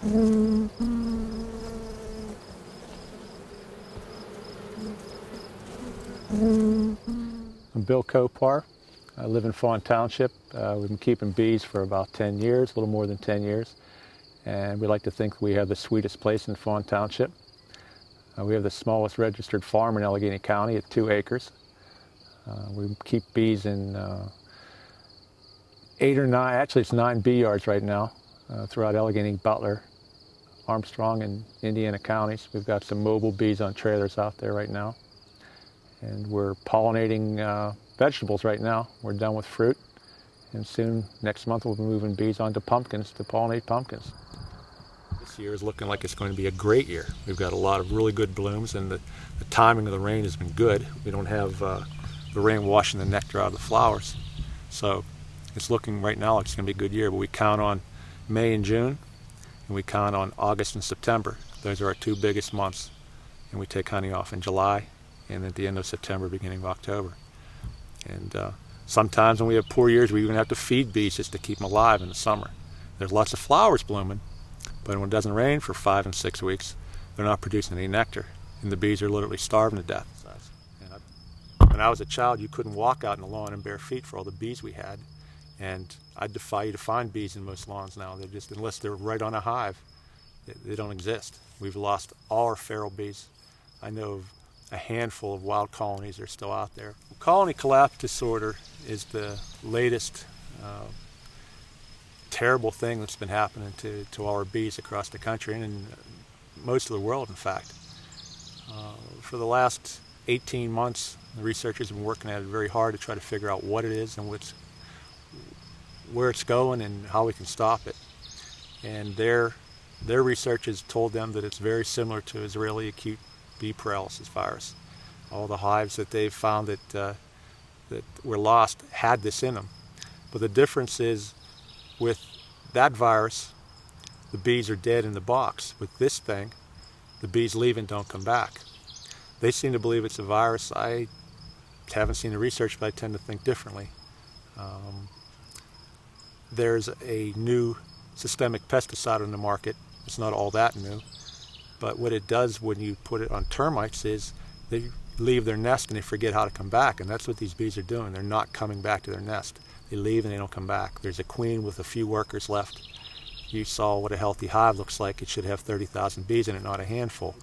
I'm Bill Kopar. I live in Fawn Township. We've been keeping bees for about 10 years, a little more than 10 years. And we like to think we have the sweetest place in Fawn Township. We have the smallest registered farm in Allegheny County at 2 acres. We keep bees in 8 or 9, actually it's 9 bee yards right now throughout Allegheny, Butler, Armstrong, and Indiana counties. We've got some mobile bees on trailers out there right now. And we're pollinating vegetables right now. We're done with fruit. And soon, next month, we'll be moving bees onto pumpkins to pollinate pumpkins. This year is looking like it's going to be a great year. We've got a lot of really good blooms, and the timing of the rain has been good. We don't have the rain washing the nectar out of the flowers. So it's looking right now like it's going to be a good year, but we count on May and June, and we count on August and September. Those are our 2 biggest months. And we take honey off in July and at the end of September, beginning of October. And sometimes when we have poor years, we even have to feed bees just to keep them alive in the summer. There's lots of flowers blooming, but when it doesn't rain for 5 and 6 weeks, they're not producing any nectar, and the bees are literally starving to death. When I was a child, you couldn't walk out in the lawn in bare feet for all the bees we had, and I defy you to find bees in most lawns now. They're just, unless they're right on a hive, they don't exist. We've lost all our feral bees. I know of a handful of wild colonies that are still out there. Colony collapse disorder is the latest terrible thing that's been happening to our bees across the country and in most of the world, in fact. For the last 18 months, the researchers have been working at it very hard to try to figure out what it is and where it's going and how we can stop it. And their research has told them that it's very similar to Israeli acute bee paralysis virus. All the hives that they've found that were lost had this in them. But the difference is, with that virus, the bees are dead in the box. With this thing, the bees leave and don't come back. They seem to believe it's a virus. I haven't seen the research, but I tend to think differently. There's a new systemic pesticide on the market. It's not all that new. But what it does when you put it on termites is they leave their nest and they forget how to come back. And that's what these bees are doing. They're not coming back to their nest. They leave and they don't come back. There's a queen with a few workers left. You saw what a healthy hive looks like. It should have 30,000 bees in it, not a handful.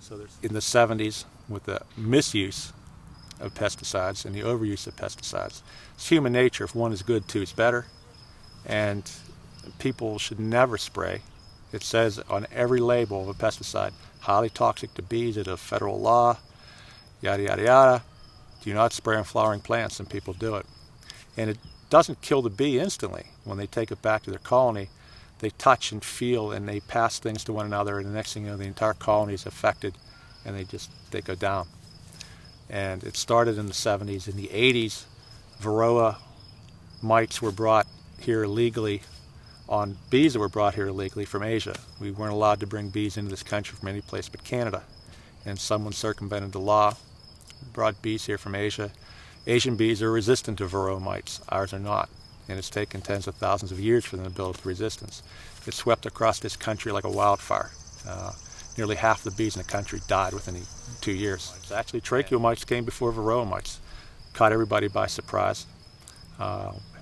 So in the 70s, with the misuse of pesticides and the overuse of pesticides, it's human nature. If one is good, two is better. And people should never spray. It says on every label of a pesticide, highly toxic to bees, it's a federal law, yada, yada, yada. Do not spray on flowering plants, and people do it. And it doesn't kill the bee instantly. When they take it back to their colony, they touch and feel, and they pass things to one another, and the next thing you know, the entire colony is affected, and they go down. And it started in the 70s. In the 80s, Varroa mites were brought here illegally on bees that were brought here illegally from Asia. We weren't allowed to bring bees into this country from any place but Canada. And someone circumvented the law, brought bees here from Asia. Asian bees are resistant to Varroa mites. Ours are not. And it's taken tens of thousands of years for them to build up the resistance. It swept across this country like a wildfire. Nearly half the bees in the country died within 2 years. Actually, tracheal mites came before Varroa mites. Caught everybody by surprise.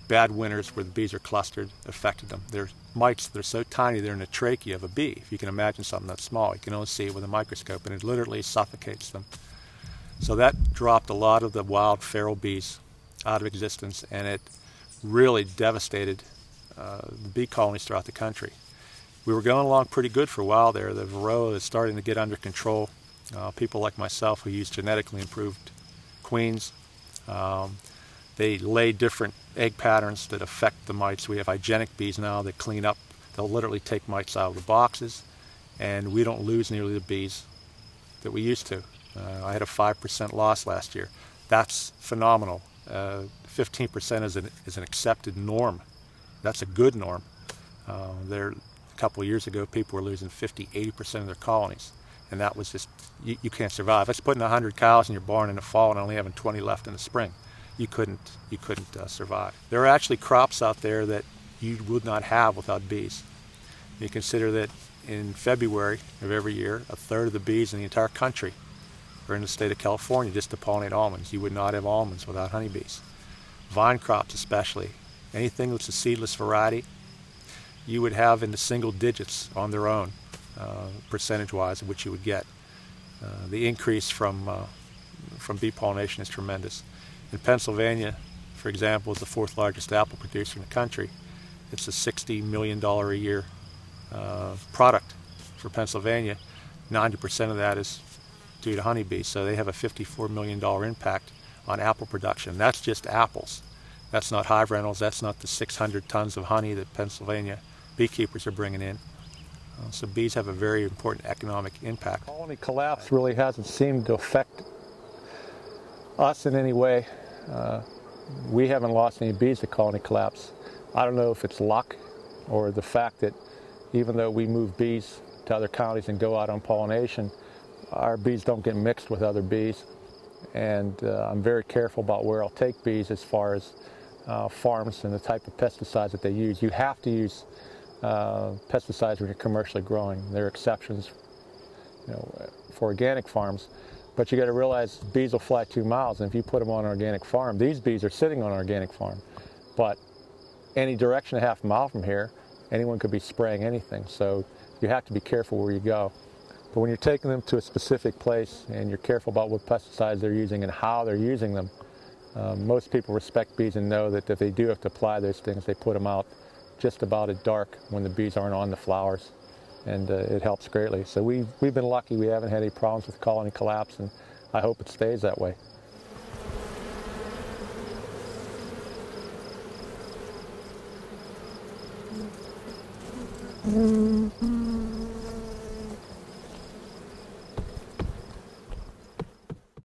Bad winters where the bees are clustered affected them. They're mites that are so tiny they're in the trachea of a bee. If you can imagine something that small, you can only see it with a microscope, and it literally suffocates them. So that dropped a lot of the wild feral bees out of existence, and it really devastated the bee colonies throughout the country. We were going along pretty good for a while there. The Varroa is starting to get under control. People like myself who use genetically improved queens, they lay different egg patterns that affect the mites. We have hygienic bees now that clean up. They'll literally take mites out of the boxes, and we don't lose nearly the bees that we used to. I had a 5% loss last year. That's phenomenal. 15% is an accepted norm. That's a good norm. A couple of years ago, people were losing 50, 80% of their colonies, and that was just, you can't survive. That's putting 100 cows in your barn in the fall and only having 20 left in the spring. You couldn't survive. There are actually crops out there that you would not have without bees. You consider that in February of every year, a third of the bees in the entire country are in the state of California just to pollinate almonds. You would not have almonds without honeybees. Vine crops especially, anything that's a seedless variety, you would have in the single digits on their own, percentage-wise, of which you would get. The increase from bee pollination is tremendous. In Pennsylvania, for example, is the fourth largest apple producer in the country. It's a $60 million a year product for Pennsylvania. 90% of that is due to honeybees, so they have a $54 million impact on apple production. That's just apples. That's not hive rentals. That's not the 600 tons of honey that Pennsylvania beekeepers are bringing in. So bees have a very important economic impact. Colony collapse really hasn't seemed to affect us in any way. We haven't lost any bees to colony collapse. I don't know if it's luck or the fact that even though we move bees to other counties and go out on pollination, our bees don't get mixed with other bees. And I'm very careful about where I'll take bees as far as farms and the type of pesticides that they use. You have to use pesticides when you're commercially growing. There are exceptions, for organic farms, but you got to realize bees will fly 2 miles, and if you put them on an organic farm, these bees are sitting on an organic farm, but any direction a half mile from here, anyone could be spraying anything, so you have to be careful where you go. But when you're taking them to a specific place and you're careful about what pesticides they're using and how they're using them, most people respect bees and know that if they do have to apply those things, they put them out just about at dark when the bees aren't on the flowers, and it helps greatly. So we've been lucky. We haven't had any problems with colony collapse, and I hope it stays that way. Mm-hmm.